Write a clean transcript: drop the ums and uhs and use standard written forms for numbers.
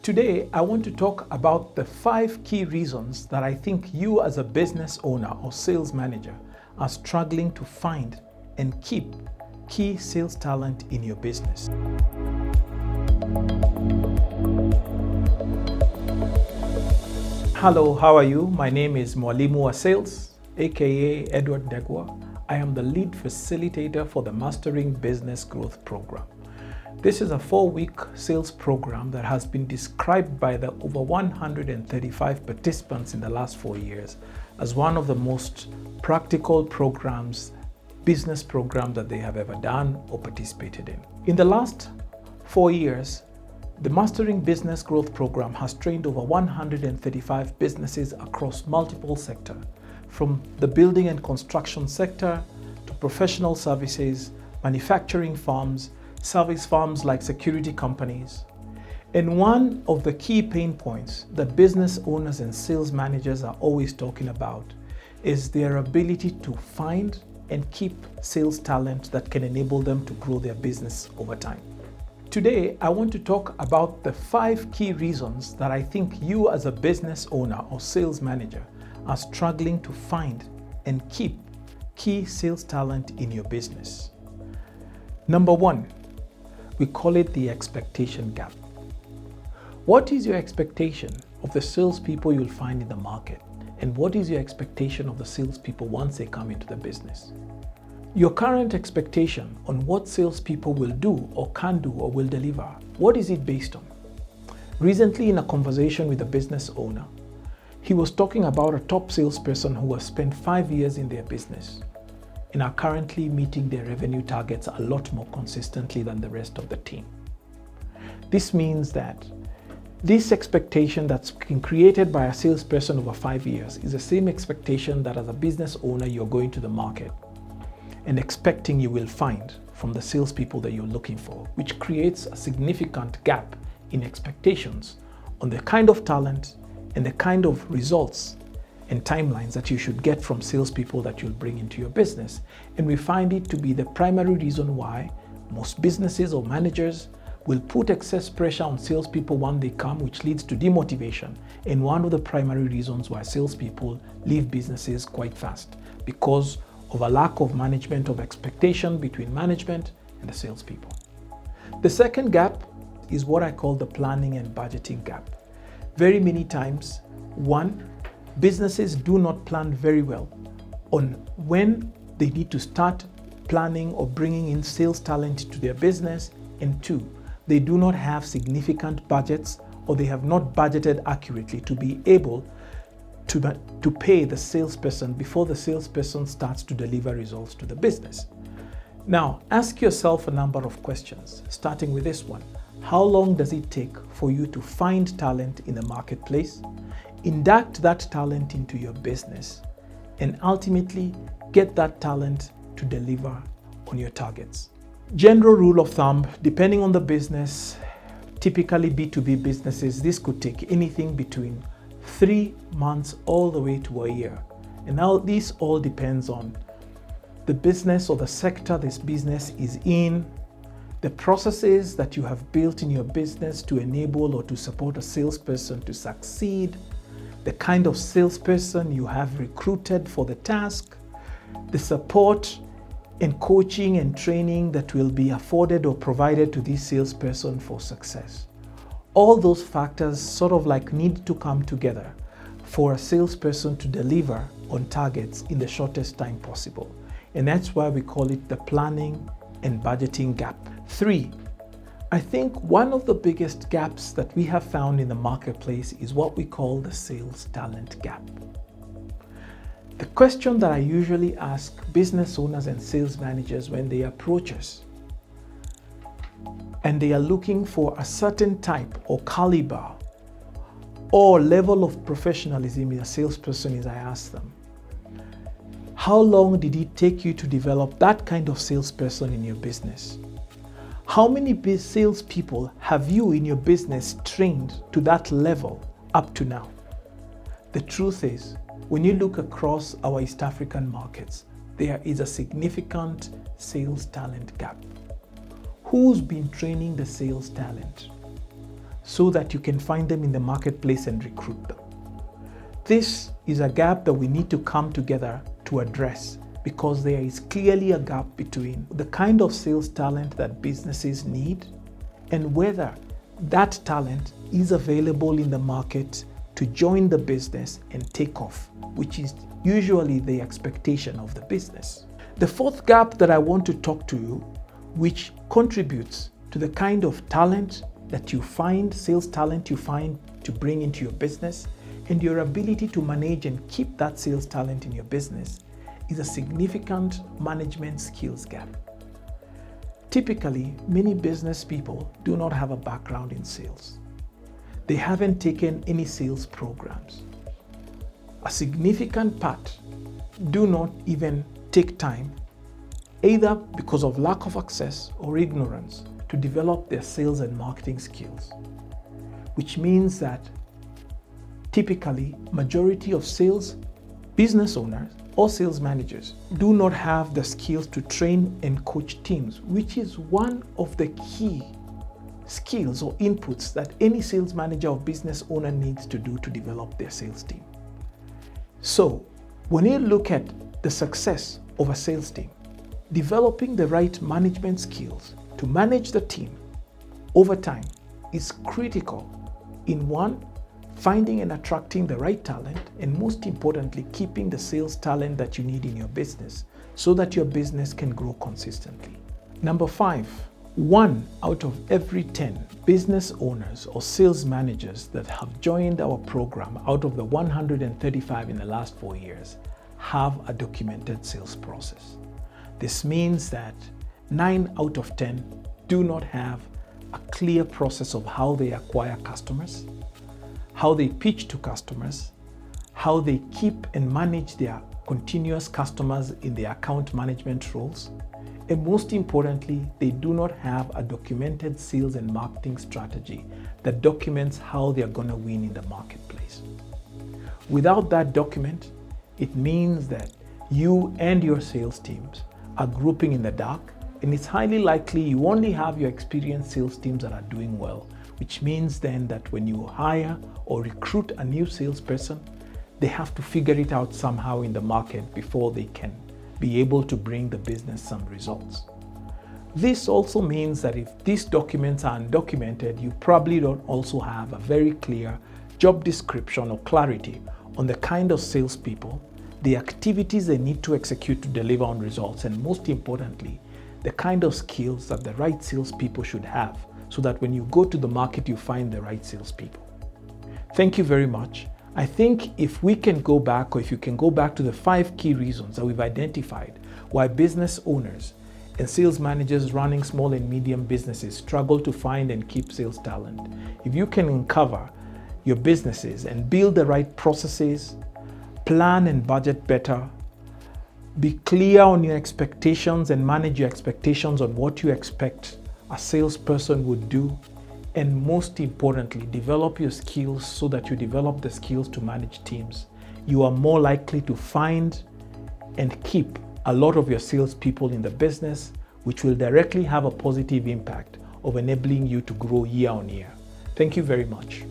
Today, I want to talk about the 5 key reasons that I think you as a business owner or sales manager are struggling to find and keep key sales talent in your business. Hello, how are you? My name is Mwalimu wa Sales, aka Edward Ndegwa. I am the lead facilitator for the Mastering Business Growth Program. This is a 4-week sales program that has been described by the over 135 participants in the last 4 years as one of the most practical programs, business programs that they have ever done or participated in. In the last 4 years, the Mastering Business Growth Program has trained over 135 businesses across multiple sectors, from the building and construction sector to professional services, manufacturing firms, service firms like security companies. And one of the key pain points that business owners and sales managers are always talking about is their ability to find and keep sales talent that can enable them to grow their business over time. Today, I want to talk about the 5 key reasons that I think you as a business owner or sales manager are struggling to find and keep key sales talent in your business. Number 1, we call it the expectation gap. What is your expectation of the salespeople you'll find in the market? And what is your expectation of the salespeople once they come into the business? Your current expectation on what salespeople will do or can do or will deliver, what is it based on? Recently, in a conversation with a business owner, he was talking about a top salesperson who has spent 5 years in their business and are currently meeting their revenue targets a lot more consistently than the rest of the team. This means that this expectation that's been created by a salesperson over 5 years is the same expectation that as a business owner you're going to the market and expecting you will find from the salespeople that you're looking for, which creates a significant gap in expectations on the kind of talent and the kind of results and timelines that you should get from salespeople that you'll bring into your business. And we find it to be the primary reason why most businesses or managers will put excess pressure on salespeople when they come, which leads to demotivation. And one of the primary reasons why salespeople leave businesses quite fast, because of a lack of management of expectation between management and the salespeople. The second gap is what I call the planning and budgeting gap. Very many times, one, businesses do not plan very well on when they need to start planning or bringing in sales talent to their business. And 2, they do not have significant budgets or they have not budgeted accurately to be able to pay the salesperson before the salesperson starts to deliver results to the business. Now, ask yourself a number of questions, starting with this one. How long does it take for you to find talent in the marketplace, induct that talent into your business, and ultimately get that talent to deliver on your targets? General rule of thumb, depending on the business, typically B2B businesses, this could take anything between 3 months all the way to a year. And now this all depends on the business or the sector this business is in, the processes that you have built in your business to enable or to support a salesperson to succeed, the kind of salesperson you have recruited for the task, the support and coaching and training that will be afforded or provided to this salesperson for success. All those factors sort of like need to come together for a salesperson to deliver on targets in the shortest time possible. And that's why we call it the planning and budgeting gap. 3, I think one of the biggest gaps that we have found in the marketplace is what we call the sales talent gap. The question that I usually ask business owners and sales managers when they approach us and they are looking for a certain type or caliber or level of professionalism in a salesperson is I ask them, how long did it take you to develop that kind of salesperson in your business? How many salespeople have you in your business trained to that level up to now? The truth is, when you look across our East African markets, there is a significant sales talent gap. Who's been training the sales talent? so that you can find them in the marketplace and recruit them. This is a gap that we need to come together to address, because there is clearly a gap between the kind of sales talent that businesses need and whether that talent is available in the market to join the business and take off, which is usually the expectation of the business. The fourth gap that I want to talk to you, which contributes to the kind of talent that you find, sales talent you find to bring into your business, and your ability to manage and keep that sales talent in your business, is a significant management skills gap. Typically, many business people do not have a background in sales. They haven't taken any sales programs. A significant part do not even take time, either because of lack of access or ignorance, to develop their sales and marketing skills, which means that typically majority of sales business owners or sales managers do not have the skills to train and coach teams, which is one of the key skills or inputs that any sales manager or business owner needs to do to develop their sales team. So when you look at the success of a sales team, developing the right management skills to manage the team over time is critical in one, finding and attracting the right talent, and most importantly, keeping the sales talent that you need in your business so that your business can grow consistently. Number 5, 1 out of every 10 business owners or sales managers that have joined our program out of the 135 in the last 4 years have a documented sales process. This means that 9 out of 10 do not have a clear process of how they acquire customers, how they pitch to customers, how they keep and manage their continuous customers in their account management roles, and most importantly, they do not have a documented sales and marketing strategy that documents how they are going to win in the marketplace. Without that document, it means that you and your sales teams are grouping in the dark, and it's highly likely you only have your experienced sales teams that are doing well, which means then that when you hire or recruit a new salesperson, they have to figure it out somehow in the market before they can be able to bring the business some results. This also means that if these documents are undocumented, you probably don't also have a very clear job description or clarity on the kind of salespeople, the activities they need to execute to deliver on results, and most importantly, the kind of skills that the right salespeople should have, so that when you go to the market, you find the right salespeople. Thank you very much. I think if we can go back, or if you can go back to the 5 key reasons that we've identified why business owners and sales managers running small and medium businesses struggle to find and keep sales talent, if you can uncover your businesses and build the right processes, plan and budget better, be clear on your expectations and manage your expectations on what you expect a salesperson would do, and most importantly, develop your skills so that you develop the skills to manage teams, you are more likely to find and keep a lot of your salespeople in the business, which will directly have a positive impact of enabling you to grow year on year. Thank you very much.